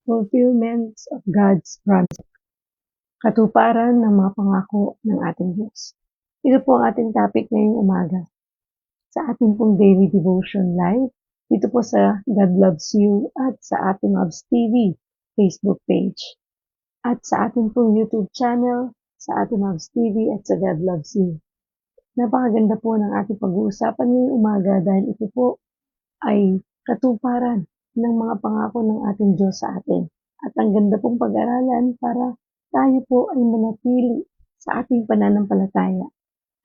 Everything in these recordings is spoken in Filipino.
fulfillments of God's promise, katuparan ng mga pangako ng ating Diyos. Ito po ang ating topic ngayong umaga sa ating pong daily devotion live dito po sa God Loves You at sa ating Loves TV Facebook page at sa ating pong YouTube channel sa ating Loves TV at sa God Loves You. Napakaganda po ng ating pag-uusapan ngayong umaga dahil ito po ay katuparan ng mga pangako ng ating Diyos sa atin. At ang ganda pong pag-aralan para tayo po ay manatili sa ating pananampalataya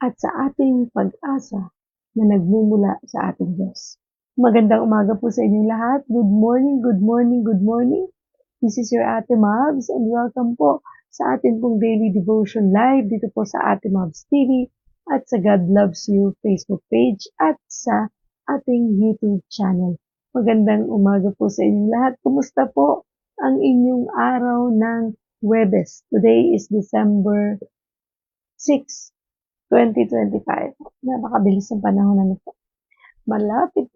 at sa ating pag-asa na nagmumula sa ating Diyos. Magandang umaga po sa inyong lahat. Good morning, good morning, good morning. This is your Ate Mabs and welcome po sa ating pong daily devotion live dito po sa Ate Mabs TV at sa God Loves You Facebook page at sa ating YouTube channel. Magandang umaga po sa inyong lahat. Kumusta po ang inyong araw ng Huwebes? Today is December 6, 2025. Napakabilis ng panahon na nito. Malapit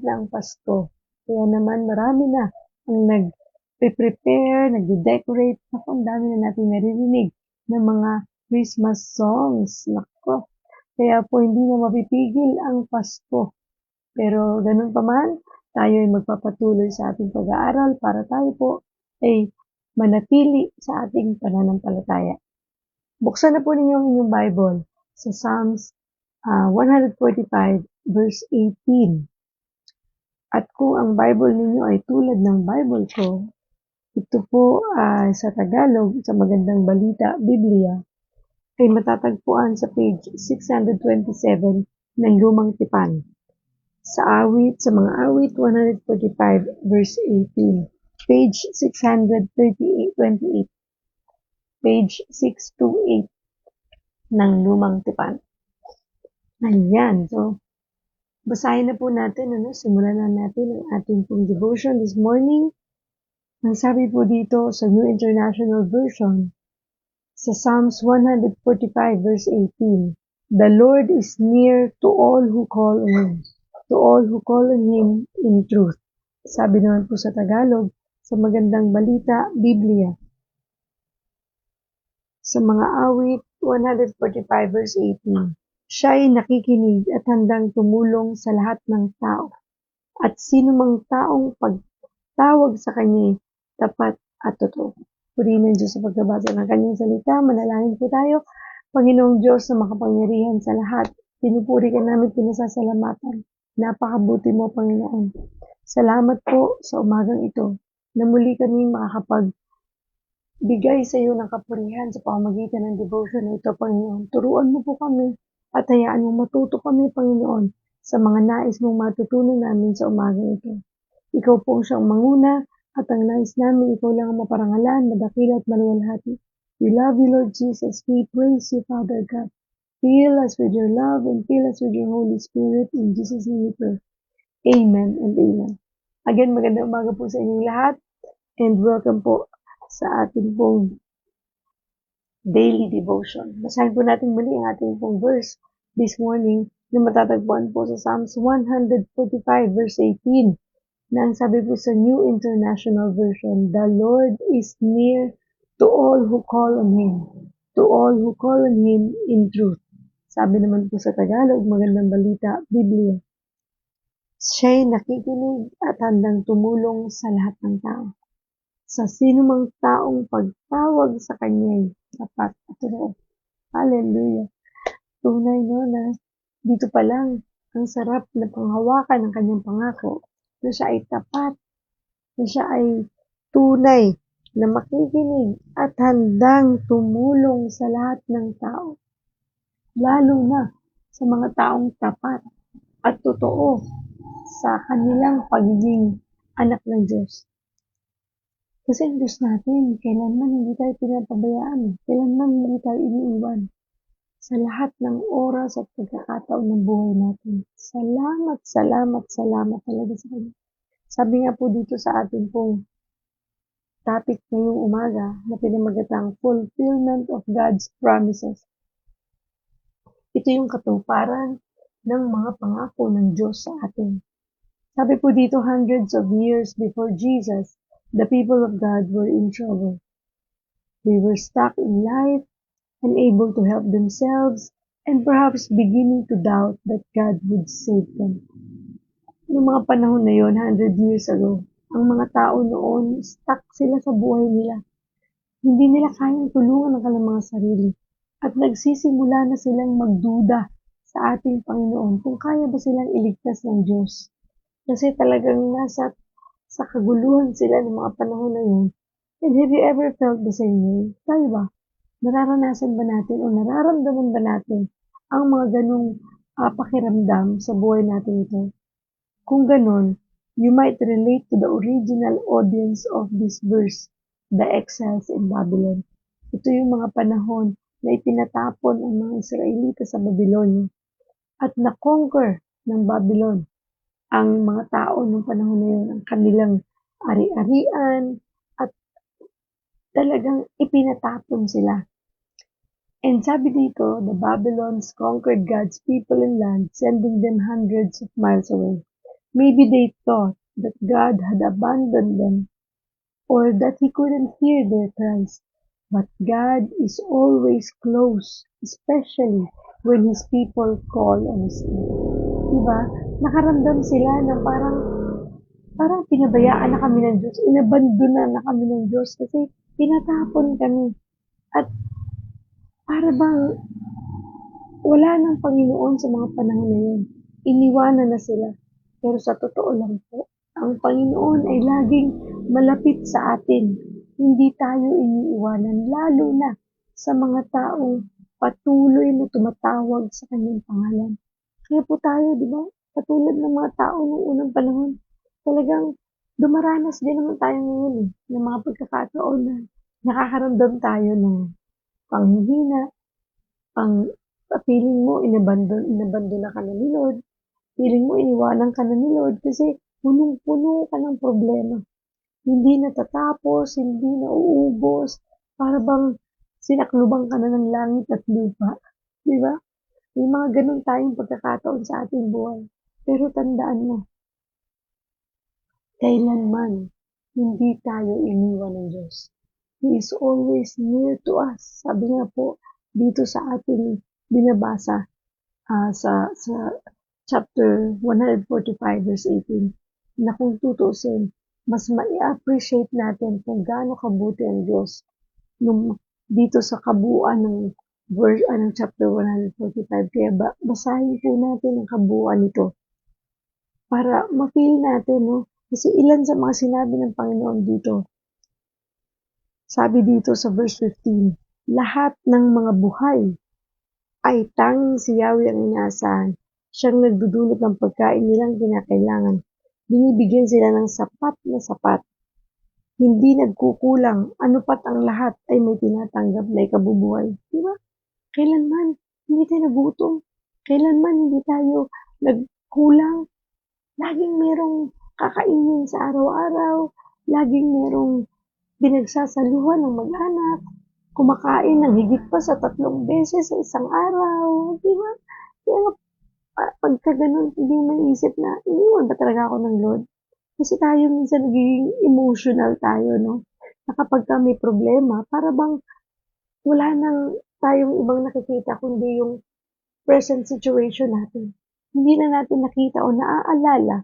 na ang Pasko. Kaya naman marami na ang nag-prepare, nag-decorate. Ang dami na natin naririnig ng mga Christmas songs. Nako. Kaya po hindi na mapipigil ang Pasko. Pero ganun pa man, tayo ay magpapatuloy sa ating pag-aaral para tayo po ay manatili sa ating pananampalataya. Buksan na po ninyo ang inyong Bible sa Psalms 145 verse 18. At kung ang Bible ninyo ay tulad ng Bible ko, ito po sa Tagalog, sa Magandang Balita, Biblia, ay matatagpuan sa page 627 ng Lumang Tipan. Sa mga awit 145 verse 18, page 628, page 628 ng Lumang Tipan. Ayan, so basahin na po natin, simulan na natin ang ating pong devotion this morning. Ang sabi po dito sa New International Version, sa Psalms 145 verse 18, "The Lord is near to all who call on Him, to all who call on Him in truth." Sabi naman po sa Tagalog, sa Magandang Balita, Biblia, sa mga awit 145 verse 18, "Siya ay nakikinig at handang tumulong sa lahat ng tao, at sino mang taong pagtawag sa Kanya tapat at totoo." Purihin ng Diyos sa pagbabasa ng Kanyang salita. Manalangin po tayo. Panginoong Diyos na makapangyarihan sa lahat, pinupuri ka namin, pinasasalamatan. Napakabuti mo, Panginoon. Salamat po sa umagang ito na muli kaming makakapagbigay sa iyo ng kapurihan sa pamamagitan ng devotion na ito, Panginoon. Turuan mo po kami at hayaan mo matuto kami, Panginoon, sa mga nais mong matutunan namin sa umagang ito. Ikaw po ang siyang manguna at ang nais namin, ikaw lang ang maparangalan, madakila at maluwalhati. We love you, Lord Jesus. We praise you, Father God. Fill us with your love and fill us with your Holy Spirit. In Jesus' name we pray. Amen and amen. Again, magandang umaga po sa inyong lahat and welcome po sa ating pong daily devotion. Basahin po natin muli ang ating pong verse this morning na matatagpuan po sa Psalms 145 verse 18 na ang sabi po sa New International Version, "The Lord is near to all who call on Him, to all who call on Him in truth." Sabi naman po sa Tagalog, Magandang Balita, Biblia, "Siya'y nakikinig at handang tumulong sa lahat ng tao, sa sino mang taong pagtawag sa Kanya'y tapat at totoo." Hallelujah! Tunay na dito pa lang ang sarap na panghawakan ng Kanyang pangako, na siya ay tapat, na siya ay tunay, na makikinig at handang tumulong sa lahat ng tao. Lalo na sa mga taong tapat at totoo sa kanilang pagiging anak ng Diyos. Kasi ang Diyos natin, kailanman hindi tayo pinapabayaan, kailanman hindi tayo iniiwan. Sa lahat ng oras at pagkakataon ng buhay natin. Salamat, salamat, salamat talaga sa Kanya. Sabi nga po dito sa ating pong topic ngayong umaga na pinamagatang fulfillment of God's promises. Ito yung katuparan ng mga pangako ng Diyos sa atin. Sabi po dito, hundreds of years before Jesus, the people of God were in trouble. They were stuck in life, unable to help themselves, and perhaps beginning to doubt that God would save them. Noong mga panahon na yon, 100 years ago, ang mga tao noon, stuck sila sa buhay nila. Hindi nila kayang tulungan ang kanilang mga sarili. At nagsisimula na silang magduda sa ating Panginoon kung kaya ba silang iligtas ng Diyos. Kasi talagang sa kaguluhan sila ng mga panahon na yun. And have you ever felt the same way? Tayo ba? Nararanasan ba natin o nararamdaman ba natin ang mga ganong pakiramdam sa buhay natin ito? Kung ganon, you might relate to the original audience of this verse, the exiles in Babylon. Ito yung mga panahon na ipinatapon ang mga Israelita sa Babylonia at na-conquer ng Babylon ang mga tao ng panahon na yun, ang kanilang ari-arian at talagang ipinatapon sila. And sabi dito, the Babylons conquered God's people and land, sending them hundreds of miles away. Maybe they thought that God had abandoned them or that He couldn't hear their cries. But God is always close, especially when His people call on His name. Diba? Nakaramdam sila na parang pinabayaan na kami ng Diyos, inabandona na kami ng Diyos kasi tinatapon kami. At para bang wala ng Panginoon sa mga panahon na yun. Iniwanan na sila. Pero sa totoo lang po, ang Panginoon ay laging malapit sa atin. Hindi tayo iniiwanan, lalo na sa mga taong patuloy na tumatawag sa kanyang pangalan. Kaya po tayo, di ba? Katulad ng mga tao noong unang panahon, talagang dumaranas din naman tayo ngayon ng mga pagkakataon na nakakaramdam tayo ng panghihina, feeling mo inabandona ka na ni Lord, feeling mo iniwanan ka na ni Lord kasi punong-puno ka ng problema. Hindi natatapos, hindi nauubos, para bang sinaklubang ka na ng langit at lupa. Di ba? May mga ganun tayong pagkakataon sa ating buhay. Pero tandaan mo, kailanman hindi tayo iniwan ng Diyos. He is always near to us. Sabi nga po dito sa ating binabasa sa chapter 145 verse 18 na kung tutuusin, mas mai-appreciate natin kung gaano kabuti ang Diyos dito sa kabuuan ng chapter 145. Kaya basahin po natin ang kabuuan nito para ma-feel natin, no? Kasi ilan sa mga sinabi ng Panginoon dito. Sabi dito sa verse 15, lahat ng mga buhay ay tanging si Yahweh ang inaasahan. Siyang nagdudulot ng pagkain nilang kinakailangan. Binibigyan sila ng sapat na sapat. Hindi nagkukulang, ano pat ang lahat ay may tinatanggap na ikabubuhay. Diba? Kailanman hindi tayo nagutom. Kailanman hindi tayo nagkulang. Laging merong kakainin sa araw-araw. Laging merong pinagsasaluhan ng mag-anak. Kumakain ng higit pa sa 3 beses sa isang araw. Diba? Kaya pagka ganun, hindi mo isip na, iniwan ba talaga ako ng Lord? Kasi tayo minsan nagiging emotional tayo, no? Na kapag may problema, para bang wala nang tayong ibang nakikita kundi yung present situation natin. Hindi na natin nakita o naaalala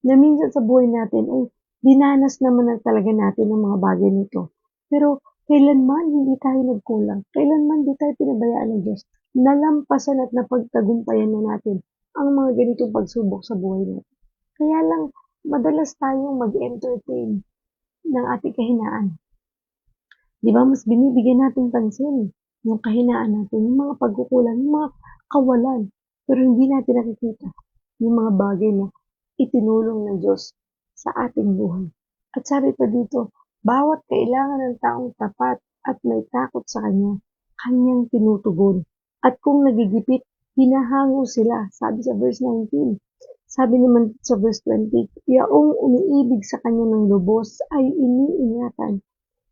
na minsan sa buhay natin ay dinanas naman na talaga natin ang mga bagay nito. Pero kailanman hindi tayo nagkulang, kailanman hindi tayo pinabayaan ng Diyos, nalampasan at napagtagumpayan na natin ang mga ganitong pagsubok sa buhay natin. Kaya lang, madalas tayong mag-entertain ng ating kahinaan. Di ba, mas binibigyan natin pansin yung kahinaan natin, yung mga pagkukulang, yung mga kawalan. Pero hindi natin nakikita yung mga bagay na itinulong ng Diyos sa ating buhay. At sabi pa dito, bawat kailangan ng taong tapat at may takot sa Kanya, Kanyang tinutugon. At kung nagigipit, hinahango sila, sabi sa verse 19. Sabi naman sa verse 20, yaong umiibig sa Kanya ng lubos ay iniingatan,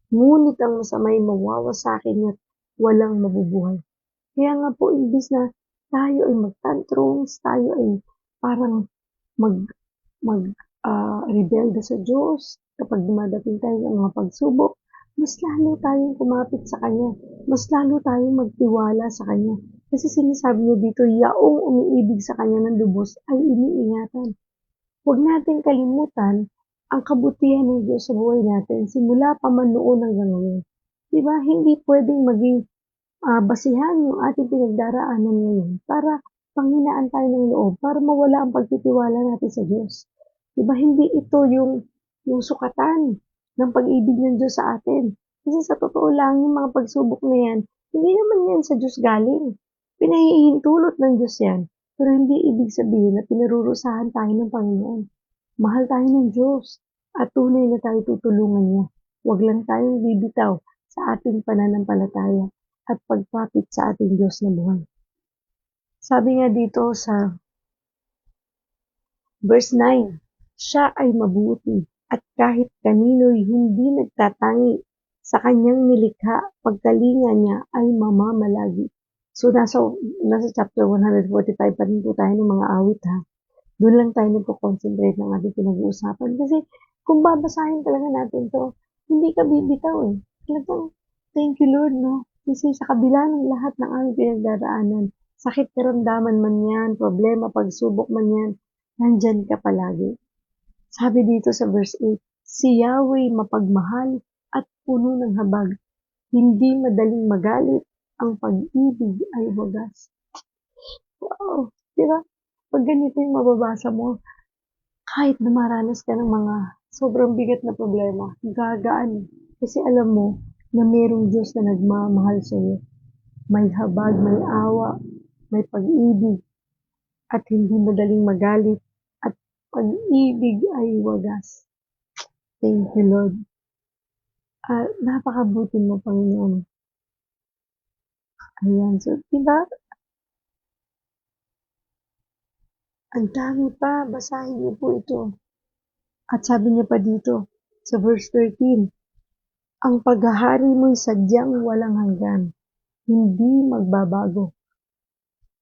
ngunit ang masamay mawawasakin at walang mabubuhay. Kaya nga po, imbis na tayo ay mag-tantrums, tayo ay parang rebelde sa Diyos, kapag dumadating tayo ng mga pagsubok, mas lalo tayong kumapit sa Kanya. Mas lalo tayong magtiwala sa Kanya. Kasi sinasabi niya dito, yaong umiibig sa Kanya ng lubos ay iniingatan. Huwag natin kalimutan ang kabutihan ng Diyos sa buhay natin simula pa man noon hanggang ngayon. Diba? Hindi pwedeng maging basihan yung ating pinagdaraanan ngayon para panghinaan tayo ng loob, para mawala ang pagtitiwala natin sa Diyos. Diba hindi ito yung sukatan ng pag-ibig ng Diyos sa atin. Kasi sa totoo lang, yung mga pagsubok na yan, hindi naman yan sa Diyos galing. Pinahihintulot ng Diyos yan. Pero hindi ibig sabihin na pinarurusahan tayo ng Panginoon. Mahal tayo ng Diyos at tunay na tayo tutulungan niya. Huwag lang tayong bibitaw sa ating pananampalataya at pagpapit sa ating Diyos na buhay. Sabi nga dito sa verse 9, siya ay mabuti at kahit kanino'y hindi nagtatangi sa kanyang nilikha, pagkalinga niya ay mamamalagi. So, nasa chapter 145 pa rin po tayo ng mga awit ha. Doon lang tayo nagko-concentrate ng ating pinag-uusapan. Kasi kung babasahin talaga natin to, hindi ka bibitaw eh. Talagang, thank you Lord, no? Kasi sa kabila ng lahat ng aming pinagdaraanan, sakit karamdaman man yan, problema, pagsubok man yan, nandyan ka palagi. Sabi dito sa verse 8, si Yahweh mapagmahal at puno ng habag. Hindi madaling magalit, ang pag-ibig ay wagas. Wow, di ba? Pag ganito yung mababasa mo, kahit dumaranas ka ng mga sobrang bigat na problema, gagaan. Kasi alam mo na merong Diyos na nagmamahal sa iyo. May habag, may awa, may pag-ibig, at hindi madaling magalit, at pag-ibig ay wagas. Thank you, Lord. Napakabuti mo, Panginoon. Ayan, so, diba? Ang dami pa, basahin niyo po ito. At sabi niya pa dito, sa verse 13, ang paghahari mo'y sadyang walang hanggan, hindi magbabago.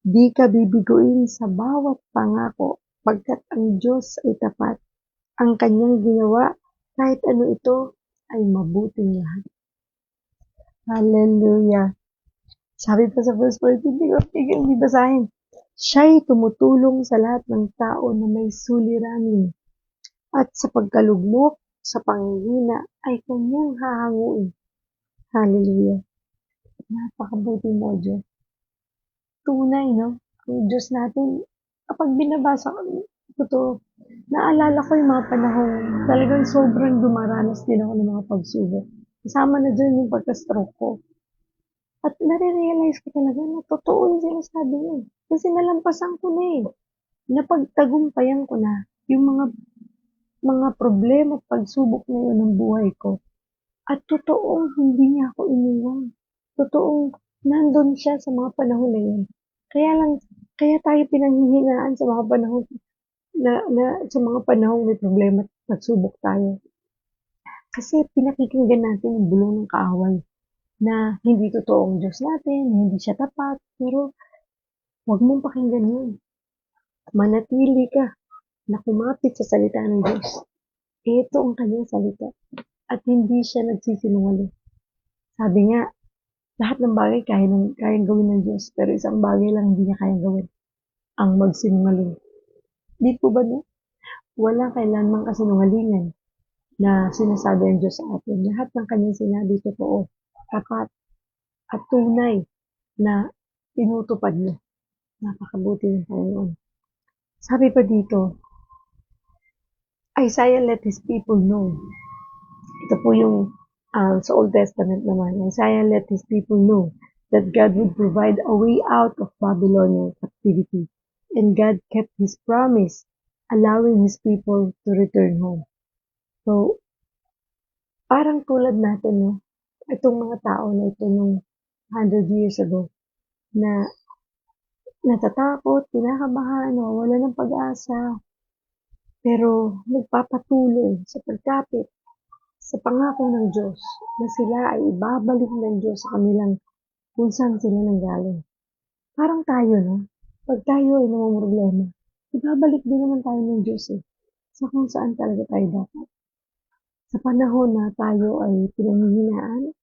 Di ka bibiguin sa bawat pangako, pagkat ang Diyos ay tapat. Ang kanyang ginawa, kahit ano ito, ay mabuting lahat. Hallelujah! Sabi pa sa verse 14, di ko tigil di basahin. Siya'y tumutulong sa lahat ng tao na may suliranin. At sa pagkalugmok, sa panghihina, ay kanyang hahanguin. Hallelujah. Napakabuti mo, Diyos. Tunay, no? Ang Diyos natin, kapag binabasa ko to, naalala ko yung mga panahon, talagang sobrang dumaranas din ako ng mga pagsubok. Kasama na dyan yung pagka-stroke ko. At nare-realize ko talaga na totoo yung sinasabi niya. Kasi nalampasan ko na eh. Napagtagumpayan ko na yung mga problema at pagsubok na yun ng buhay ko. At totoong hindi niya ako iniwan. Totoong nandun siya sa mga panahon na yun. Kaya tayo pinanghihinaan sa mga panahon sa mga panahong may problema at pagsubok tayo. Kasi pinakikinggan natin yung bulong ng kaaway na hindi totoo ang Diyos natin, hindi siya tapat, pero huwag mong pakinggan yun. Manatili ka na kumapit sa salita ng Diyos. Ito ang kanyang salita at hindi siya nagsisinungaling. Sabi nga, lahat ng bagay kayang gawin ng Diyos, pero isang bagay lang hindi niya kayang gawin, ang magsinungaling. Di po ba no? Walang kailanmang kasinungalingan na sinasabi ang Diyos sa atin. Lahat ng kanyang sinabi totoo, tapat, at tunay na tinutupad niya. Napakabuti ng Panginoon. Sabi pa dito, Isaiah let his people know. Ito po yung sa Old Testament naman. Isaiah let his people know that God would provide a way out of Babylonian captivity. And God kept his promise, allowing his people to return home. So, parang tulad natin, no? Itong mga tao na ito nung 100 years ago, na natatakot, kinakabahan, wala ng pag-asa, pero nagpapatuloy sa pagkapit sa pangako ng Diyos na sila ay ibabalik ng Diyos sa kanilang kung saan sila nanggaling. Parang tayo, no? Pag tayo ay namumroblema, ibabalik din naman tayo ng Diyos eh. sa kung saan talaga tayo dapat. Sa panahon na tayo ay pinanghihinaan,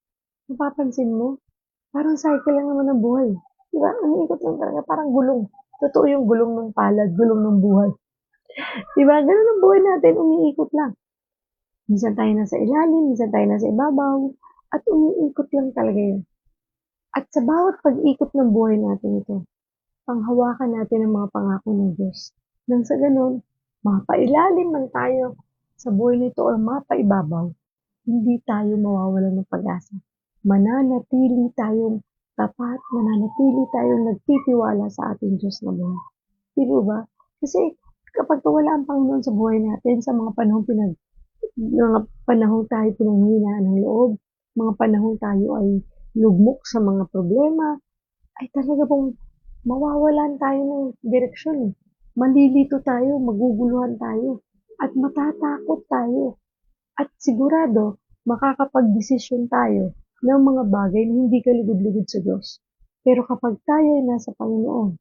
mapapansin mo, parang cycle lang naman ng buhay. Diba? Ang ikot lang talaga, parang gulong. Totoo yung gulong ng palad, gulong ng buhay. Diba? Ganun ang buhay natin, umiikot lang. Minsan tayo nasa ilalim, minsan tayo nasa ibabaw, at umiikot lang talaga yun. At sa bawat pag-ikot ng buhay natin ito, panghawakan natin ang mga pangako ng Diyos. Nang sa ganun, mapailalim man tayo sa buhay nito o mapaibabaw, hindi tayo mawawalan ng pag-asa. Mananatili tayong tapat, mananatili tayong nagtitiwala sa ating Diyos na buhay. Di ba? Kasi kapag wala ang Panginoon sa buhay natin, sa mga panahong tayo pinanghihinaan ng loob, mga panahong tayo ay lugmok sa mga problema, ay talaga pong mawawalan tayo ng direksyon. Malilito tayo, maguguluhan tayo, at matatakot tayo. At sigurado, makakapag-desisyon tayo ng mga bagay na hindi kalugod-lugod sa Diyos. Pero kapag tayo ay nasa Panginoon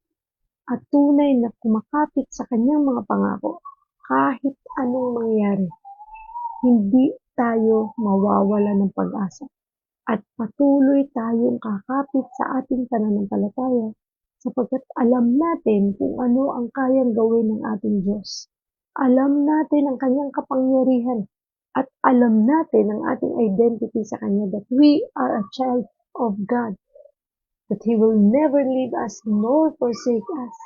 at tunay na kumakapit sa Kanyang mga pangako, kahit anong mangyari, hindi tayo mawawala ng pag-asa. At patuloy tayong kakapit sa ating pananampalataya sapagkat alam natin kung ano ang kayang gawin ng ating Diyos. Alam natin ang kanyang kapangyarihan at alam natin ang ating identity sa Kanya that we are a child of God, that He will never leave us nor forsake us.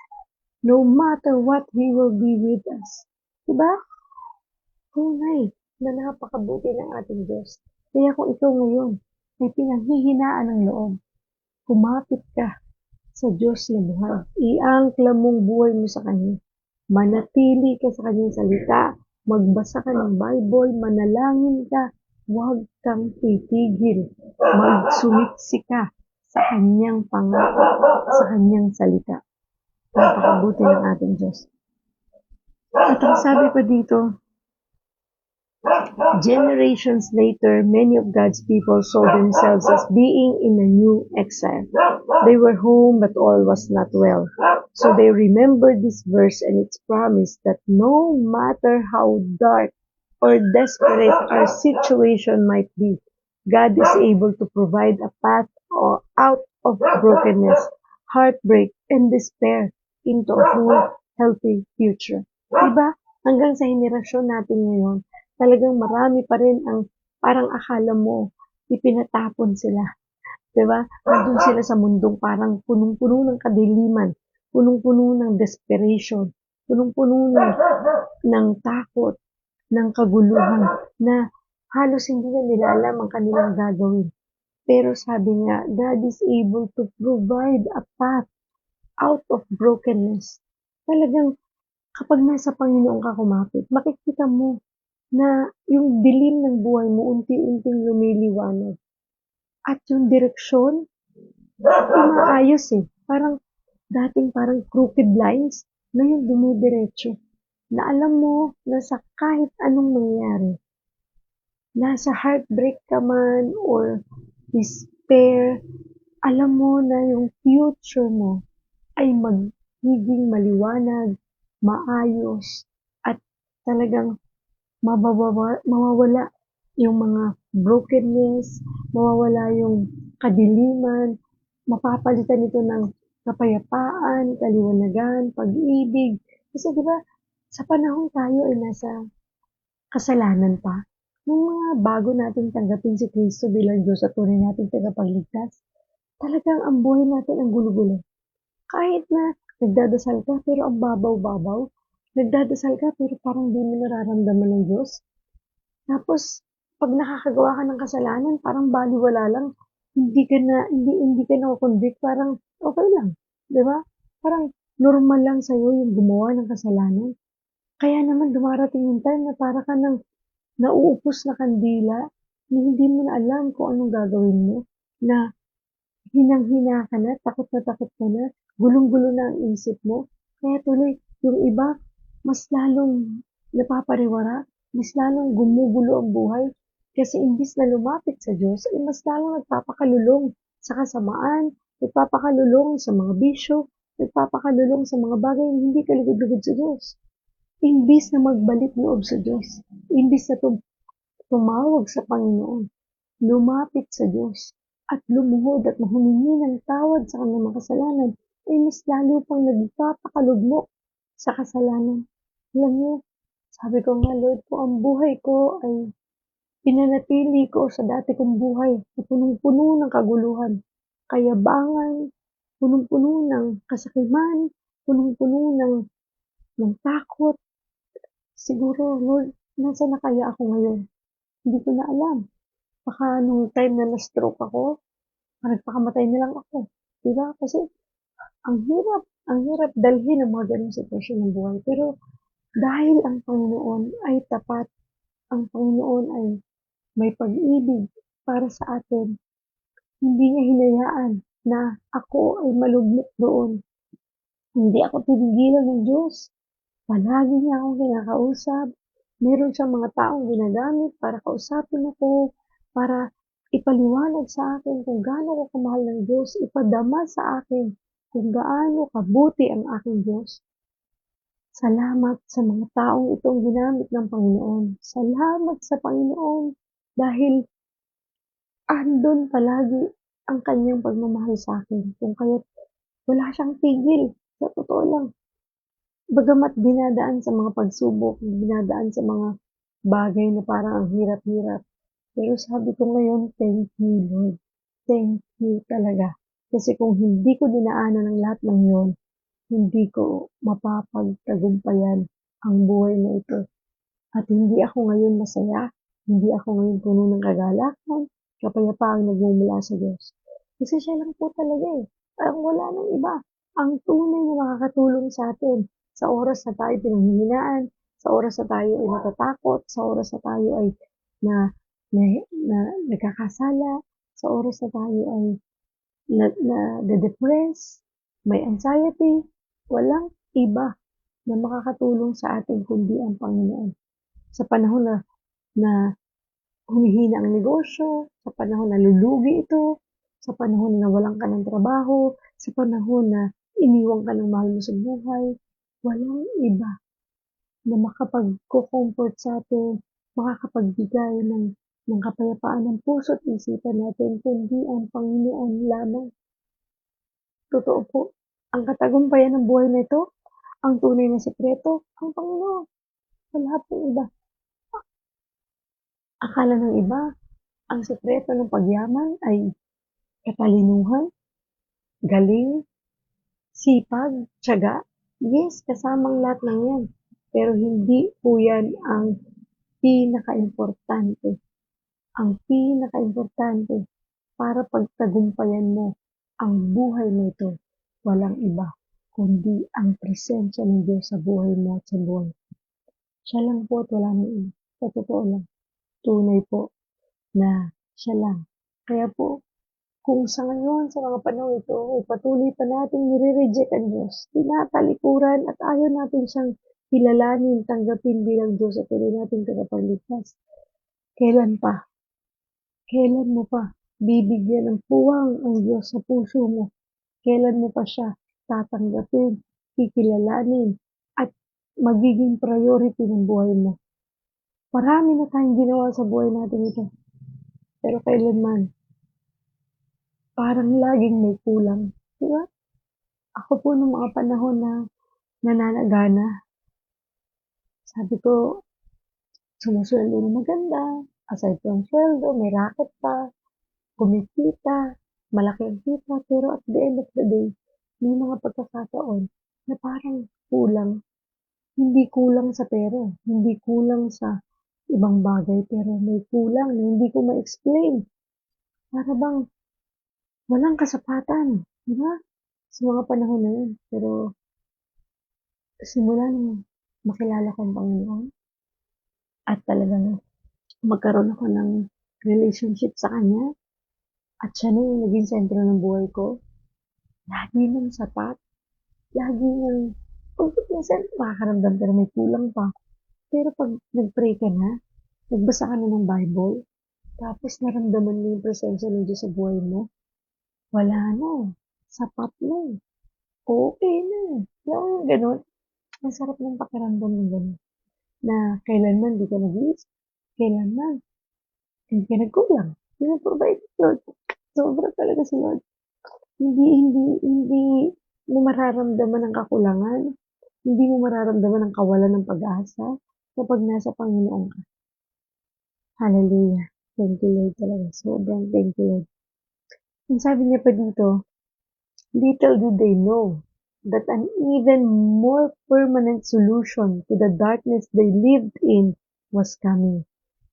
No matter what, He will be with us. Diba? Tunay na napakabuti ng ating Diyos. Kaya kung ikaw ngayon ay pinanghihinaan ng loob, kumapit ka sa Diyos na buhay. Iangkla mong buhay mo sa Kanya. Manatili ka sa Kanyang salita. Magbasa ka ng Bible. Manalangin ka. Huwag kang titigil. Magsumiksi ka sa Kanyang pangako, sa Kanyang salita. Napakabuti ng ating Diyos. At ang sabi pa dito, generations later, many of God's people saw themselves as being in a new exile. They were home, but all was not well. So they remembered this verse and its promise that no matter how dark or desperate our situation might be, God is able to provide a path out of brokenness, heartbreak, and despair into a whole, healthy future. Diba? Hanggang sa henerasyon natin ngayon, talagang marami pa rin ang parang akala mo ipinatapon sila. Diba? Nandun sila sa mundong parang punong-puno ng kadiliman, punong-puno ng desperation, punong-puno ng takot, ng kaguluhan, na halos hindi na nila alam ang kanilang gagawin. Pero sabi nga, God is able to provide a path out of brokenness. Talagang kapag nasa Panginoon ka kumapit, makikita mo na yung dilim ng buhay mo unti-unting lumiliwanag. At yung direksyon, umaayos eh. Parang dating parang crooked lines, ngayon dumidiretso. Na alam mo na sa kahit anong mangyari, nasa heartbreak ka man or despair, alam mo na yung future mo ay magiging maliwanag, maayos, at talagang mawawala yung mga brokenness, mawawala yung kadiliman, mapapalitan ito ng kapayapaan, kaliwanagan, pag-ibig. Kasi di ba, sa panahon tayo ay nasa kasalanan pa, nung mga bago natin tanggapin si Kristo bilang Diyos at tunay nating tagapagligtas, talagang ang buhay natin ang gulo-gulo. Kahit na nagdadasal ka pero ang babaw-babaw, nagdadasal ka pero parang di mo nararamdaman ng Diyos. Tapos, pag nakakagawa ka ng kasalanan, parang baliwala lang, hindi ka na-convict, parang okay lang, di ba? Parang normal lang sa'yo yung gumawa ng kasalanan. Kaya naman dumarating yung time na para ka ng nauupos na kandila, na hindi mo na alam kung anong gagawin mo, na hinang-hina ka na takot ka na, gulong-gulo na ang isip mo. Kaya tuloy, yung iba, mas lalong napapariwara, mas lalong gumugulo ang buhay. Kasi imbis na lumapit sa Diyos, ay mas lalong nagpapakalulong sa kasamaan, nagpapakalulong sa mga bisyo, nagpapakalulong sa mga bagay na hindi kalugod-lugod sa Diyos. Imbis na magbalik loob sa Diyos, imbis na tumawag sa Panginoon, lumapit sa Diyos, at lumuhod at humingi ng tawad sa kanyang mga kasalanan, ay mas lalo pang nagpapakalugmok sa kasalanan. Alam niyo, sabi ko nga, Lord, kung ang buhay ko ay pinanatili ko sa dati kong buhay na punong-puno ng kaguluhan, kayabangan, punong-puno ng kasakiman, punong-puno ng takot, siguro, Lord, nasaan na kaya ako ngayon? Hindi ko na alam. Baka nung time na na-stroke ako, nagpakamatay na lang ako. Diba? Kasi ang hirap dalhin ang mga ganong sitwasyon ng buhay. Pero dahil ang Panginoon ay tapat, ang Panginoon ay may pag-ibig para sa atin, hindi niya hinayaan na ako ay malugmok doon. Hindi ako pinigilan ng Diyos. Palagi niya akong kinakausap. Meron siyang mga taong ginagamit para kausapin ako, para ipaliwanag sa akin kung gaano ko kamahal ng Diyos, ipadama sa akin kung gaano kabuti ang aking Diyos. Salamat sa mga taong itong ginamit ng Panginoon. Salamat sa Panginoon dahil andun palagi ang kanyang pagmamahal sa akin. Kung kaya't wala siyang tigil. Sa totoo lang. Bagamat dinadaan sa mga pagsubok, dinadaan sa mga bagay na parang ang hirap-hirap. Pero sabi ko ngayon, thank you, Lord. Thank you talaga. Kasi kung hindi ko dinaanan ang lahat ng yon, hindi ko mapapagtagumpayan ang buhay na ito. At hindi ako ngayon masaya, hindi ako ngayon puno ng kagalakan, kapayapaang nagmumula sa Diyos. Kasi siya lang po talaga eh. Parang wala nang iba. Ang tunay na makakatulong sa atin sa oras na tayo pinanghihinaan, sa oras na tayo ay natatakot, sa oras na tayo ay na, na, na nagkakasala, sa oras na tayo ay na-depress, may anxiety, walang iba na makakatulong sa atin kundi ang Panginoon. Sa panahon na humihina ang negosyo, sa panahon na lulugi ito, sa panahon na walang ka ng trabaho, sa panahon na iniwan ka ng mahal mo sa buhay, walang iba na makapagko-comfort sa atin, makakapagbigay ng kapayapaan ng puso at isipan natin, kundi ang Panginoon lamang. Totoo po, ang katagumpayan ng buhay na ito, ang tunay na sikreto, ang Panginoon. Wala pong iba. Akala ng iba, ang sikreto ng pagyaman ay katalinuhan, galing, sipag, tiyaga. Yes, kasamang lahat ng yan. Pero hindi po yan ang pinaka-importante. Ang pinaka-importante para pagtagumpayan mo ang buhay mo ito, walang iba, kundi ang presensya ng Diyos sa buhay mo at sa buhay. Siya lang po at wala nang iba. Sa totoo lang, tunay po na siya lang. Kaya po, kung sa ngayon, sa mga panahon ito, ay patuloy pa natin nire-reject ang Diyos, tinatalikuran at ayaw natin siyang kilalanin, tanggapin bilang Diyos at tuloy natin tagapagligtas. Kailan pa? Kailan mo pa bibigyan ng puwang ang Diyos sa puso mo? Kailan mo pa siya tatanggapin, kikilalanin, at magiging priority ng buhay mo? Marami na tayong ginawa sa buhay natin ito. Pero kailanman, parang laging may kulang. Diba? Ako po nung mga panahon na nananagana, sabi ko, sumusweldo na maganda, aside from sweldo, may racket pa, kumikita, malaki ang kita, pero at the end of the day, may mga pagkakataon na parang kulang. Hindi kulang sa pera, hindi kulang sa ibang bagay, pero may kulang na hindi ko ma-explain. Para bang walang kasapatan, di ba? Sa mga panahon na yun. Pero simula nung makilala ko ang Panginoon at talagang magkaroon ako ng relationship sa Kanya at siya na yung naging sentro ng buhay ko, lagi nang sapat, lagi nang, minsan makakaramdam ka na may kulang pa. Pero pag nag-pray ka na, nagbasa ka na ng Bible, tapos naramdaman mo yung presensya ng Diyos sa buhay mo, wala na, sapat na, okay na. Yung ganun, Ang sarap ng pakiramdam ng gano'n, na kailanman di ka nag-iisip, kailanman hindi ka nagkulang, pino-provide ni Lord. Sobra talaga si Lord. Hindi mo mararamdaman ang kakulangan, hindi mo mararamdaman ang kawalan ng pag-asa kapag nasa Panginoon ka. Hallelujah. Thank you, Lord, talaga. Sobrang thank you, Lord. Ang sabi niya pa dito, little did they know that an even more permanent solution to the darkness they lived in was coming.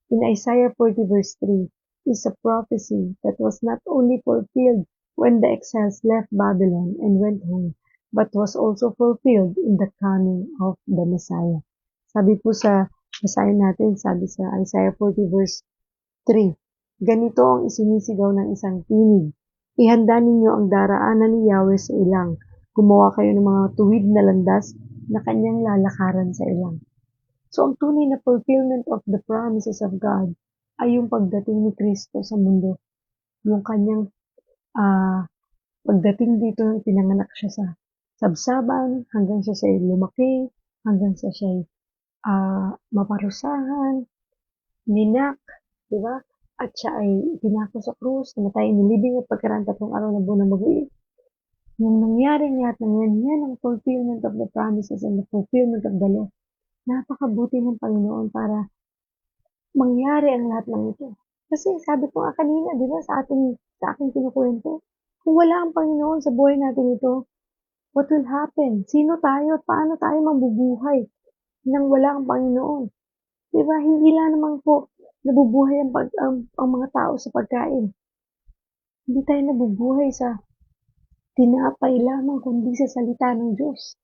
In Isaiah 40 verse 3 is a prophecy that was not only fulfilled when the exiles left Babylon and went home, but was also fulfilled in the coming of the Messiah. Sabi po sa basahin natin, sabi sa Isaiah 40 verse 3, ganito ang isinisigaw ng isang tinig. Ihanda ninyo ang daraanan ni Yahweh sa ilang. Gumawa kayo ng mga tuwid na landas na kanyang lalakaran sa ilang. So, ang tunay na fulfillment of the promises of God ay yung pagdating ni Kristo sa mundo. Yung kanyang pagdating dito nang pinanganak siya sa sabsaban, hanggang siya sa lumaki, hanggang sa siya maparusahan, minak, di ba? At siya ay pinako sa krus, namatay, nilibing at pagkaraan 3 araw na buwan na baguhin. Yung nangyaring lahat ng yan ang fulfillment of the promises and the fulfillment of the law. Napakabuti ng Panginoon para mangyari ang lahat ng ito. Kasi sabi ko nga kanina, di ba, sa aking kinukwento, kung wala ang Panginoon sa buhay natin ito, what will happen? Sino tayo at paano tayo mabubuhay nang wala ang Panginoon? Di ba, hindi lang naman po nabubuhay ang mga tao sa pagkain. Hindi tayo nabubuhay sa tinapay lamang, kundi sa salita ng Diyos.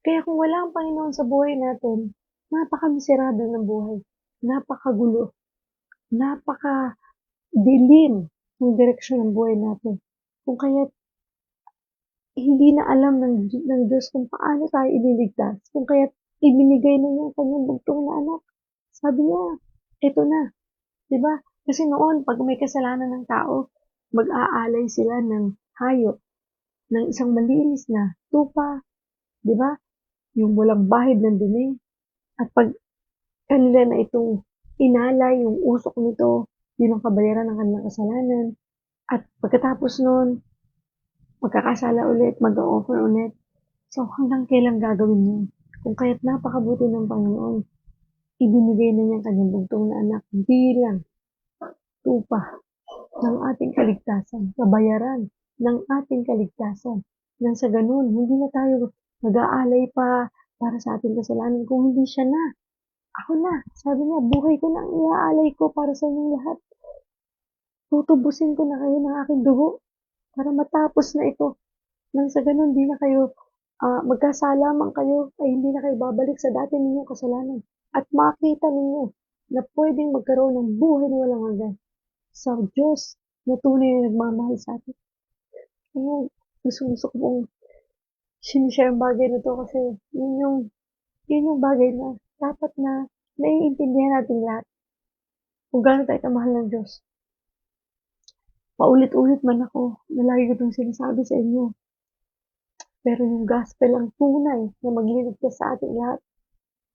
Kaya kung wala ang Panginoon sa buhay natin, napaka-miserable ng buhay, napakagulo, napaka-dilim ng direksyon ng buhay natin. Kung kaya hindi na alam ng Diyos kung paano tayo ililigtas, kung kaya ibinigay na niya ang kanyang bugtong na anak. Sabi niya, ito na. Diba? Kasi noon, pag may kasalanan ng tao, mag-aalay sila ng hayop, ng isang malinis na tupa, diba? Yung walang bahid ng dumi. At pag kanila na itong inalay, yung usok nito, yun ang kabayaran ng kanilang kasalanan. At pagkatapos nun, magkakasala ulit, mag-offer ulit. So, hanggang kailan gagawin yun? Kung kaya't napakabuti ng Panginoon, ibinigay na niya ang kanyang bugtong na anak bilang tupa ng ating kaligtasan, kabayaran ng ating kaligtasan. Nang sa ganun, hindi na tayo mag-aalay pa para sa ating kasalanan kung hindi siya na. Ako na. Sabi niya, buhay ko na ang iaalay ko para sa inyong lahat. Tutubusin ko na kayo ng aking dugo para matapos na ito. Nang sa ganun, di na kayo magkasala man kayo ay hindi na kayo babalik sa dati ninyong kasalanan. At makita ninyo na pwedeng magkaroon ng buhay na walang hanggan sa Diyos na tunay na nagmamahal sa atin. Kaya gusto ko pong sinishare ang bagay na to kasi yun yung bagay na dapat na naiintindihan natin lahat kung gaano tayo kamahal ng Diyos. Paulit-ulit man ako na lagi ko itong sinasabi sa inyo. Pero yung gospel ang tunay na magliligtas sa ating lahat.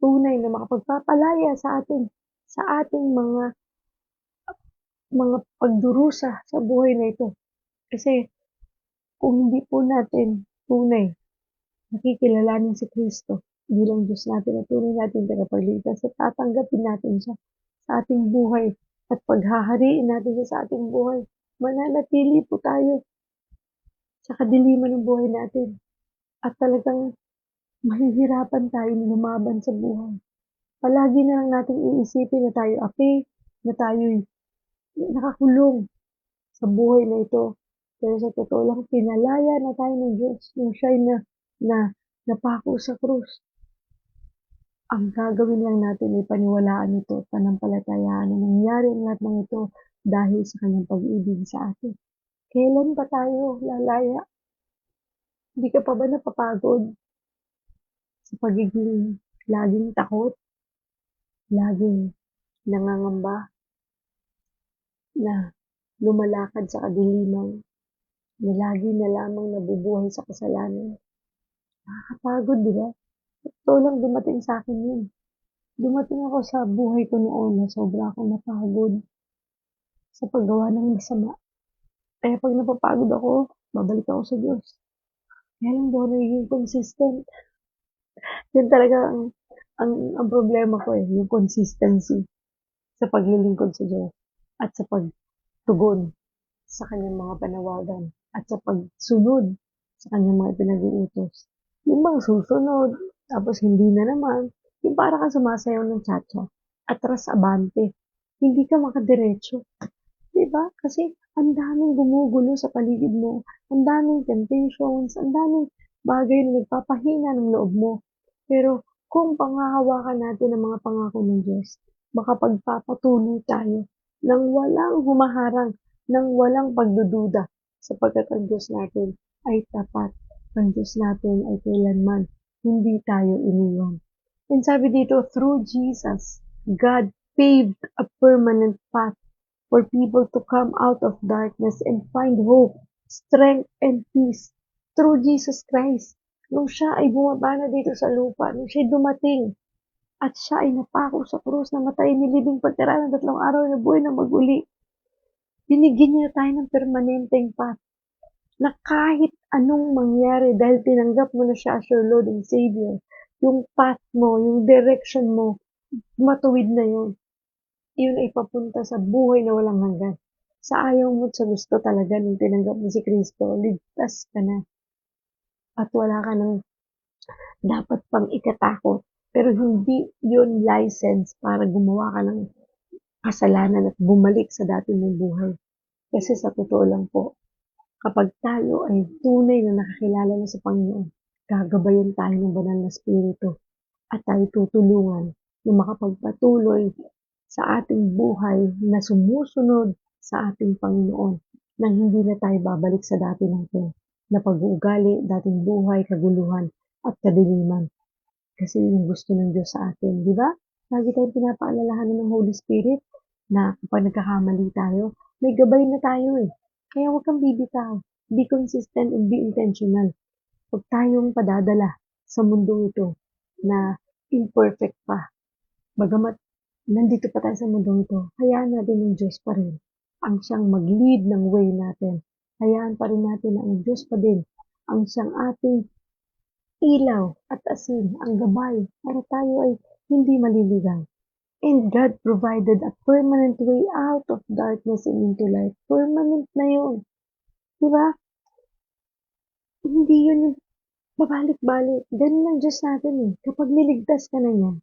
Tunay na makapagpapalaya sa atin, sa ating mga pagdurusa sa buhay na ito. Kasi kung hindi po natin tunay nakikilalanin si Kristo bilang Diyos natin at tunay natin tagapagligtas at tatanggapin natin siya sa ating buhay at paghahariin natin siya sa ating buhay, mananatili po tayo sa kadiliman ng buhay natin at talagang mahihirapan tayo na lumaban sa buhay. Palagi na lang nating iisipin na tayo api, na tayo'y nakakulong sa buhay na ito. Pero sa totoo lang, pinalaya na tayo ng Diyos nung siya'y napako sa krus. Ang gagawin lang natin ay paniwalaan ito at panampalatayaan na nangyari ang lahat ng ito dahil sa kanyang pag-ibig sa atin. Kailan pa tayo lalaya? Hindi ka pa ba napapagod sa pagiging laging takot, laging nangangamba, na lumalakad sa kadiliman, na lagi na lamang nabubuhay sa kasalanan? Nakakapagod, di ba? Totoo lang dumating sa'kin yun. Dumating ako sa buhay ko noon na sobra akong napagod sa paggawa ng masama. Kaya 'pag napapagod ako, babalik ako sa Diyos. Kaya lang di ako nagiging consistent. Yun talaga ang problema ko, eh, yung consistency sa paglilingkod sa Diyos at sa pagtugon sa kanyang mga panawagan at sa pagsunod sa kanyang mga ipinag-uutos. Yung bang susunod, tapos hindi na naman, yung para kang sumasayaw ng cha-cha, atras abante, hindi ka makadiretso. 'Di ba? Kasi ang daming gumugulo sa paligid mo, ang daming temptations, ang daming bagay na nagpapahina ng loob mo. Pero kung panghahawakan natin ang mga pangako ng Diyos, makapagpapatuloy tayo ng walang humaharang, ng walang pagdududa, sapagkat ang Diyos natin ay tapat. Ang Diyos natin ay kailanman hindi tayo iniwan. And sabi dito, through Jesus, God paved a permanent path for people to come out of darkness and find hope, strength, and peace through Jesus Christ. Nung siya ay bumaba na dito sa lupa, nung siya dumating, at siya ay napako sa krus, namatay, nilibing pagtira ng 3 araw na buhay na maguli, binigyan niya tayo ng permanenteng path na kahit anong mangyari dahil tinanggap mo na siya as your Lord and Savior, yung path mo, yung direction mo, matuwid na yun. Yun ay papunta sa buhay na walang hanggan. Sa ayaw mo at sa gusto talaga nung tinanggap mo si Kristo, ligtas ka na. At wala ka nang dapat pang ikatakot. Pero hindi yun license para gumawa ka ng kasalanan at bumalik sa dati mong buhay. Kasi sa totoo lang po, kapag tayo ay tunay na nakakilala na sa Panginoon, gagabayan tayo ng banal na Espiritu at tayo tutulungan na makapagpatuloy sa ating buhay na sumusunod sa ating Panginoon nang hindi na tayo babalik sa dati natin na pag-uugali, dating buhay, kaguluhan at kadiliman. Kasi yun yung gusto ng Diyos sa atin, di ba? Lagi tayong pinapaalalahanan ng Holy Spirit na kapag nagkakamali tayo, may gabay na tayo eh. Kaya huwag kang bibitaw. Be consistent and be intentional. Huwag tayong padadala sa mundong ito na imperfect pa. Bagamat nandito pa tayo sa mundong ito, hayaan natin ng Diyos pa rin ang siyang mag-lead ng way natin. Hayaan pa rin natin na ang Diyos pa din ang siyang ating ilaw at asin, ang gabay para tayo ay hindi maliligaw. And God provided a permanent way out of darkness and into light. Permanent na yun. Diba? Hindi yun yung babalik-balik. Ganun ang Diyos natin eh. Kapag niligtas ka na niya,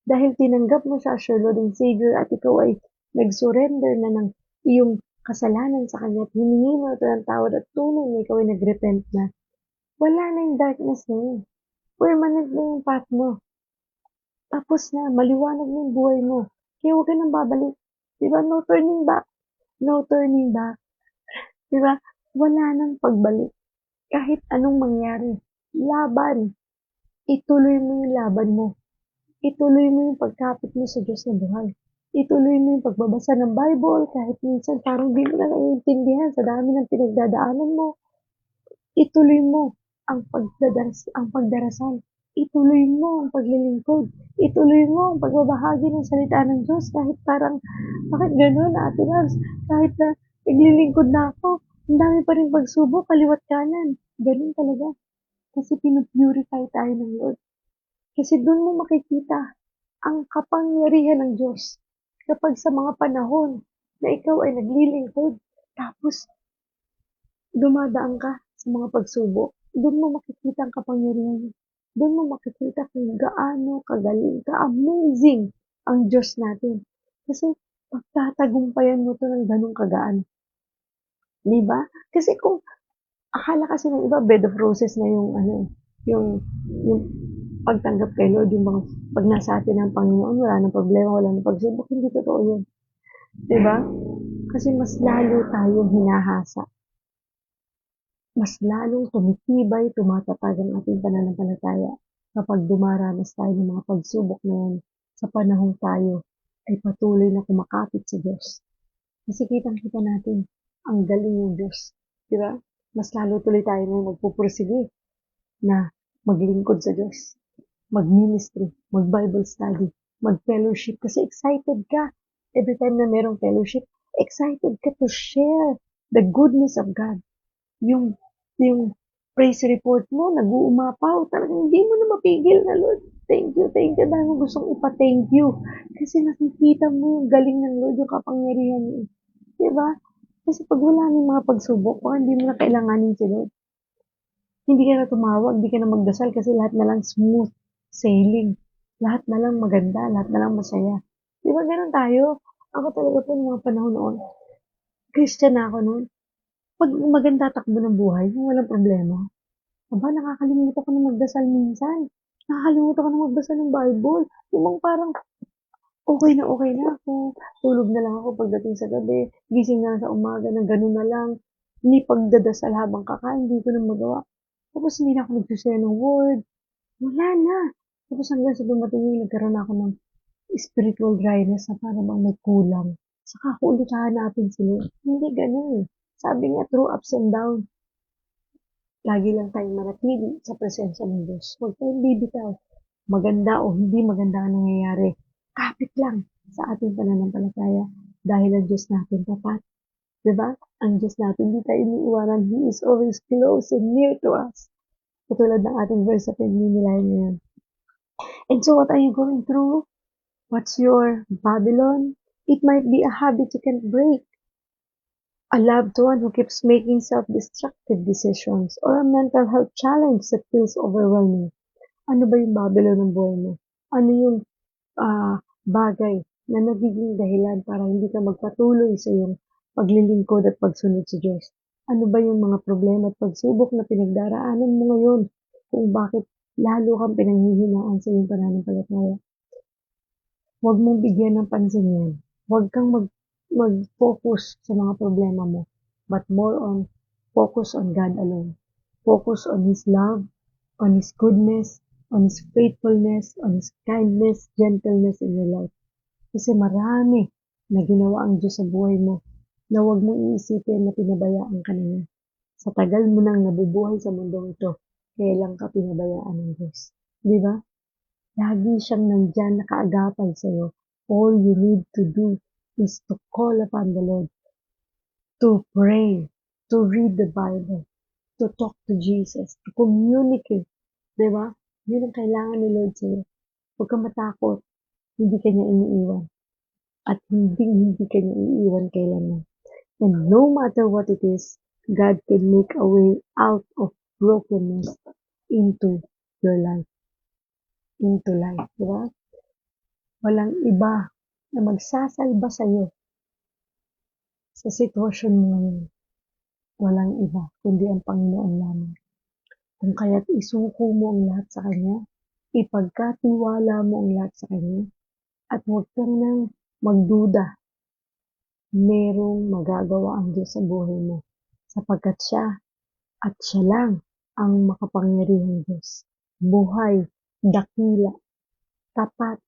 dahil tinanggap mo siya as your Lord and Savior at ikaw ay nag-surrender na ng iyong kasalanan sa Kanya at hiningi mo ito ng tawad at tunay na ikaw ay nag-repent na, wala na yung darkness na yun. Permanent na yung path mo. Tapos na, maliwanag na yung buhay mo. Kaya huwag ka nang babalik. Diba? No turning back. No turning back. Diba? Wala nang pagbalik. Kahit anong mangyari. Laban. Ituloy mo yung laban mo. Ituloy mo yung pagkapit mo sa Diyos na buhay. Ituloy mo yung pagbabasa ng Bible kahit minsan parang di mo na naiintindihan sa dami ng pinagdadaanan mo. Ituloy mo ang pagdarasal. Ituloy mo ang paglilingkod. Ituloy mo ang pagbabahagi ng salita ng Diyos kahit parang, bakit gano'n, Ate Loves? Kahit na naglilingkod na ako, ang dami pa rin pagsubok, kaliwat kanan. Ganun talaga. Kasi pinupurify tayo ng Lord. Kasi doon mo makikita ang kapangyarihan ng Diyos kapag sa mga panahon na ikaw ay naglilingkod, tapos dumadaan ka sa mga pagsubok, doon mo makikita ang kapangyarihan niya. Doon mo makikita kung gaano kagaling, ka-amazing ang Diyos natin. Kasi pagtatagumpayan mo to ng ganong kagaan. Di ba? Kasi kung akala kasi ng iba, bed of roses na yung yung pagtanggap kay Lord, yung mga pag nasa atin ang Panginoon, wala nang problema, wala nang pagsubok, hindi totoo yun. Di ba? Kasi mas lalo tayong hinahasa. Mas lalong tumitibay, tumatatag ang ating pananampalataya kapag dumaranas tayo ng mga pagsubok na yan sa panahong tayo ay patuloy na kumakapit sa Diyos. Kasi kitang-kita natin ang galing ng Diyos. Di ba? Mas lalo tuloy tayo na magpupursige na maglingkod sa Diyos. mag-ministry, mag-Bible study, mag-fellowship kasi excited ka. Every time na merong fellowship, excited ka to share the goodness of God. Yung praise report mo, nag-uumapaw. Talagang hindi mo na mapigil na, Lord. Thank you. Dahil mo gustong ipa-thank you. Kasi nakikita mo yung galing ng Lord, yung kapangyarihan niya. Diba? Kasi pag wala ng mga pagsubok, baka hindi mo na kailanganin si Lord. Hindi ka na tumawag, hindi ka na magdasal kasi lahat na lang smooth sailing. Lahat na lang maganda, lahat na lang masaya. Di ba ganun tayo? Ako talaga po ng mga panahon noon, Christian na ako noon. Pag maganda takbo ng buhay, yung walang problema, aba, nakakalimutan ko na magdasal minsan. Nakakalimutan ko na magbasa ng Bible. Yung mga parang okay na ako. Tulog na lang ako pagdating sa gabi. Gising na lang sa umaga na gano'n na lang. Ni pagdadasal habang kakain, hindi ko na magawa. Tapos hindi na ako nag-share ng word. Wala na. Tapos hanggang sa dumating yung nagkaroon ako ng spiritual dryness na para bang may kulang. Saka ako ulit hahanapin sila. Hindi ganun. Sabi nga, through ups and downs, lagi lang tayong manatili sa presensya ng Diyos. Huwag tayong bibitaw. Maganda o hindi maganda ang nangyayari. Kapit lang sa ating pananampalataya dahil ang Diyos natin tapat. Diba? Ang Diyos natin, hindi tayo iniiwanan. He is always close and near to us. Katulad ng ating verse sa pininilayan ngayon. And so what are you going through? What's your Babylon? It might be a habit you can't break. A loved one who keeps making self-destructive decisions or a mental health challenge that feels overwhelming. Ano ba yung Babylon ng buhay mo? Ano yung bagay na nagiging dahilan para hindi ka magpatuloy sa iyong paglilingkod at pagsunod sa Diyos? Ano ba yung mga problema at pagsubok na pinagdaraanan mo ngayon kung bakit lalo kang pinanghihinaan sa iyong pananampalataya? Huwag mong bigyan ng pansin yan. Huwag kang mag-focus sa mga problema mo, but more on focus on God alone. Focus on His love, on His goodness, on His faithfulness, on His kindness, gentleness in your life. Kasi marami na ginawa ang Diyos sa buhay mo na huwag mong iisipin na pinabayaan ka na niya. Sa tagal mo nang nabubuhay sa mundong ito, kailan ka pinabayaan ng Diyos. Di ba? Lagi siyang nandyan nakaagapay sa'yo. All you need to do is to call upon the Lord, to pray, to read the Bible, to talk to Jesus, to communicate. Diba? Yun ang kailangan ni Lord sa'yo. Huwag kang matakot. Hindi ka niya iniiwan. At hindi ka niya iiwan kailanman. And no matter what it is, God can make a way out of brokenness into your life. Into life. Diba? Walang iba na magsasalba sa'yo sa sitwasyon mo ngayon. Walang iba, kundi ang Panginoon lamang. Kung kaya't isuko mo ang lahat sa Kanya, ipagkatiwala mo ang lahat sa Kanya, at huwag kang nang magduda, merong magagawa ang Diyos sa buhay mo, sapagkat siya at siya lang ang makapangyarihang Diyos. Buhay, dakila, tapat,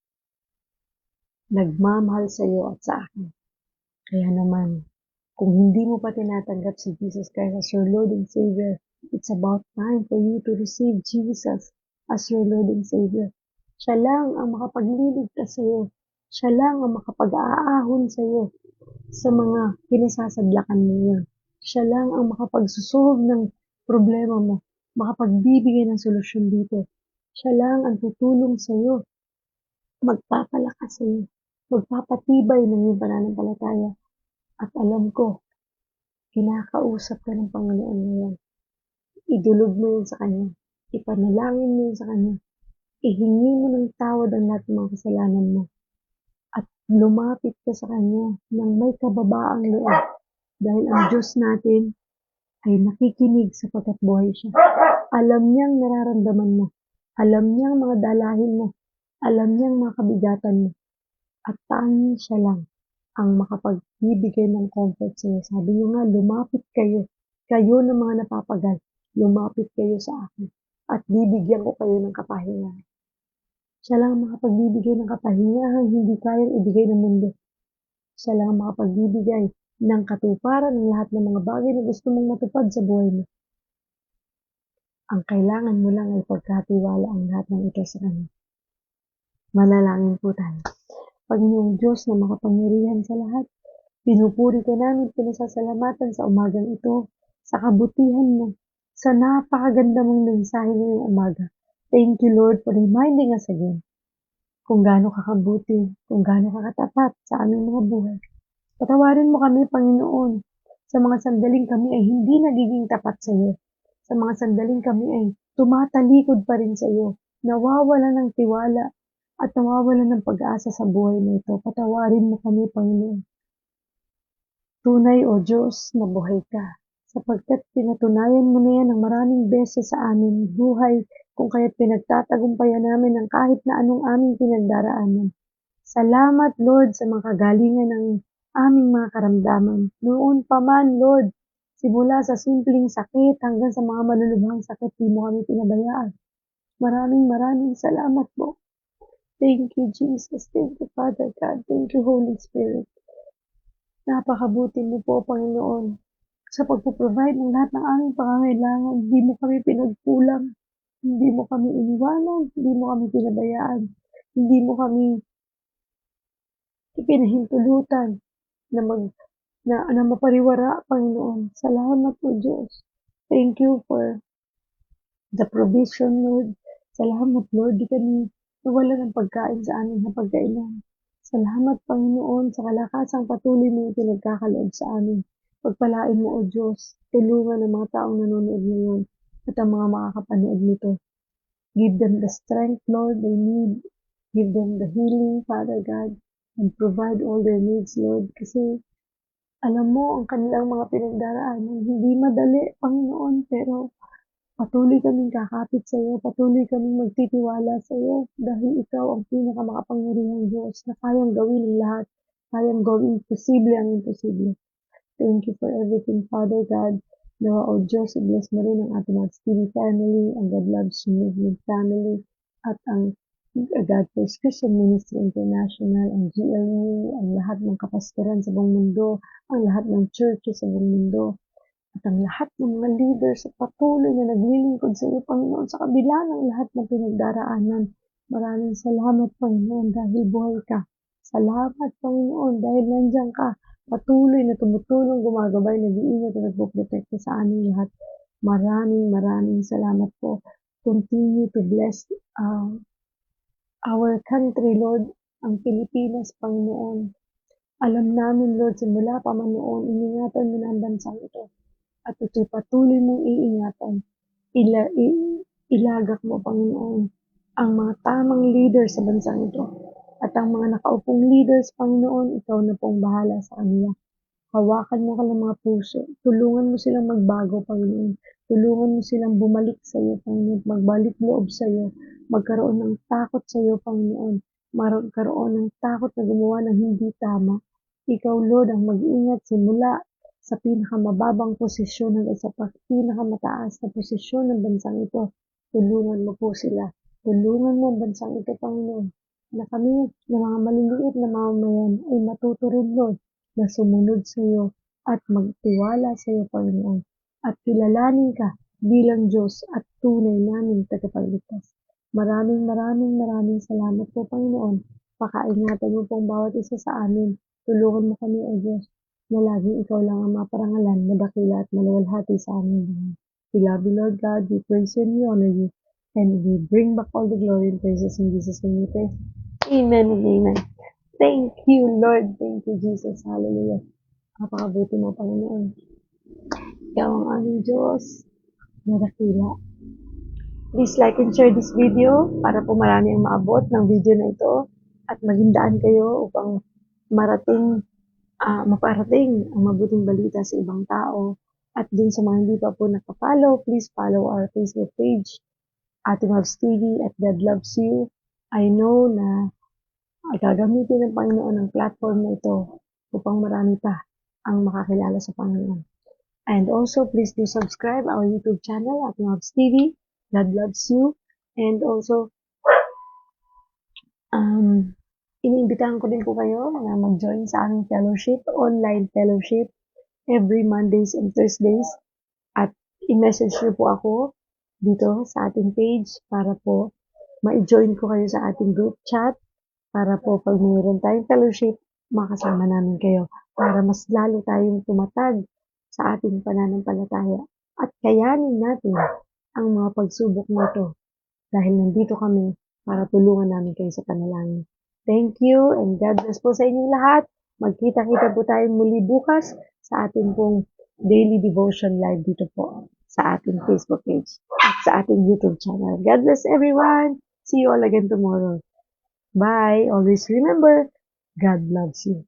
nagmamahal sa iyo at sa akin. Kaya naman, kung hindi mo pa tinatanggap si Jesus Christ as your Lord and Savior, it's about time for you to receive Jesus as your Lord and Savior. Siya lang ang makapagliligtas sa iyo. Siya lang ang makapag-aahon sa iyo sa mga pinasasadlakan mo yun. Siya lang ang makapagsusolve ng problema mo, makapagbibigay ng solusyon dito. Siya lang ang tutulong sa iyo, magpapalakas sa iyo, magpapatibay ng iyong pananampalataya. At alam ko, kinakausap ka ng Panginoon ngayon. Idulog mo yun sa Kanya. Ipanalangin mo yun sa Kanya. Ihingi mo ng tawad ang lahat ng mga kasalanan mo. At lumapit ka sa Kanya ng may kababaang loob. Dahil ang Diyos natin ay nakikinig sapagkat buhay siya. Alam niyang nararamdaman mo. Alam niyang mga dalahin mo. Alam niyang mga kabigatan mo. At tanging siya lang ang makapagbibigay ng comfort sa iyo. Sabi niya nga, lumapit kayo. Kayo na mga napapagal. Lumapit kayo sa akin. At bibigyan ko kayo ng kapahingahan. Siya lang ang makapagbibigay ng kapahingahan hindi kayang ibigay ng mundo. Siya lang ang makapagbibigay ng katuparan ng lahat ng mga bagay na gusto mong matupad sa buhay mo. Ang kailangan mo lang ay pagkatiwala ang lahat ng ito sa Kanya. Manalangin po tayo. Panginoong Diyos na makapangyarihan sa lahat, pinupuri ka namin, pinasasalamatan sa umagang ito, sa kabutihan mo, sa napakaganda mong mensahe ngayong umaga. Thank you, Lord, for reminding us again kung gaano kakabuti, kung gaano kakatapat sa aming mga buhay. Patawarin mo kami, Panginoon, sa mga sandaling kami ay hindi nagiging tapat sa iyo. Sa mga sandaling kami ay tumatalikod pa rin sa iyo, nawawala ng tiwala at nawawala ng pag-asa sa buhay na ito. Patawarin mo kami, Panginoon. Tunay o Diyos na buhay ka, sapagkat pinatunayan mo na yan ng maraming beses sa aming buhay, kung kaya't pinagtatagumpayan namin ng kahit na anong aming pinagdaraanan. Salamat, Lord, sa mga kagalingan ng aming mga karamdaman. Noon pa man, Lord, simula sa simpleng sakit hanggang sa mga malulubhang sakit, di mo kami pinabayaan. Maraming salamat po. Thank you, Jesus. Thank you, Father God. Thank you, Holy Spirit. Napakabuti mo po, Panginoon, sa pagpo-provide ng lahat ng aming pangangailangan. Hindi mo kami pinagkulang. Hindi mo kami iniwanan. Hindi mo kami pinabayaan. Hindi mo kami ipinahintulutan na mapariwara, Panginoon. Salamat po, Diyos. Thank you for the provision, Lord. Salamat, Lord. Di kami nawala ng pagkain sa aming hapagkainan. Salamat, Panginoon, sa kalakasang patuloy mo yung pinagkakaloob sa amin. Pagpalain mo, O Diyos, tulungan ang mga taong nanonood ngayon at ang mga makakapanood nito. Give them the strength, Lord, they need. Give them the healing, Father God, and provide all their needs, Lord. Kasi alam mo ang kanilang mga pinagdaraanan. Hindi madali, Panginoon, pero patuloy kaming kakapit sa iyo, patuloy kaming magtitiwala sa iyo dahil ikaw ang pinakamakapangyarihang Diyos na kayang gawin ang lahat, kayang gawin posible ang imposible. Thank you for everything, Father God. Nawa, O Diyos, i-bless mo rin ang ating mga TV family, ang God Loves You Movement family, at ang God First Christian Ministry International, ang GLU, ang lahat ng kapastoran sa buong mundo, ang lahat ng churches sa buong mundo, at ang lahat ng mga leaders at patuloy na naglilingkod sa iyo, Panginoon, sa kabila ng lahat ng pinagdaraanan. Maraming salamat, Panginoon, dahil buhay ka. Salamat, Panginoon, dahil nandiyan ka. Patuloy na tumutulong, gumagabay, nag-iingat at nagpoprotekta sa aming lahat. Maraming salamat po. Continue to bless our country, Lord, ang Pilipinas, Panginoon. Alam namin, Lord, simula pa man noon, iningatan mo na ang bansang ito. At ito'y patuloy mong iingatan. Ilagak mo, Panginoon, ang mga tamang leaders sa bansang ito. At ang mga nakaupong leaders, Panginoon, ikaw na pong bahala sa kanila. Hawakan mo kanilang mga puso. Tulungan mo silang magbago, Panginoon. Tulungan mo silang bumalik sa iyo, Panginoon. Magbalik loob sa iyo. Magkaroon ng takot sa iyo, Panginoon. Magkaroon ng takot na gumawa ng hindi tama. Ikaw, Lord, ang mag-ingat simula sa pinakamababang posisyon hanggang sa pinakamataas na posisyon ng bansang ito. Tulungan mo po sila. Tulungan mo ang bansang ito, Panginoon, na kami, na mga maliliit na mamamayan, ay matuto rin, Lord, na sumunod sa iyo at magtiwala sa iyo, Panginoon, at kilalanin ka bilang Diyos at tunay naming tagapagligtas. Maraming salamat po, Panginoon. Pakaingatan mo pong bawat isa sa amin. Tulungan mo kami, O Diyos, na laging ikaw lang ang maparangalan, madakila at maluwalhati sa aming buhay. We love you, Lord God. We praise you and we honor you. And we bring back all the glory and praises in Jesus' name we pray. Amen and amen. Thank you, Lord. Thank you, Jesus. Hallelujah. Napakabuti mo, Panginoon. Ikaw ang aming Diyos na dakila. Please like and share this video para po marami ang maabot ng video na ito at maging daan kayo upang maparating ang mabuting balita sa ibang tao. At dun sa mga hindi pa po nakapollow, please follow our Facebook page, Ate Mavs TV at God Loves You. I know na gagamitin ng Panginoon ang platform na ito upang marami pa ang makakilala sa Panginoon. And also, please do subscribe our YouTube channel, Ate Mavs TV. God Loves You. And also, iniimbitahan ko din po kayo na mag-join sa aming fellowship, online fellowship, every Mondays and Thursdays. At i-message niyo po ako dito sa ating page para po ma-join ko kayo sa ating group chat para po pag mayroon tayong fellowship, makasama namin kayo para mas lalo tayong tumatag sa ating pananampalataya at kayanin natin ang mga pagsubok na ito dahil nandito kami para tulungan namin kayo sa panalangin. Thank you and God bless po sa inyong lahat. Magkita-kita po tayong muli bukas sa ating pong daily devotion live dito po sa ating Facebook page at sa ating YouTube channel. God bless everyone. See you all again tomorrow. Bye. Always remember, God loves you.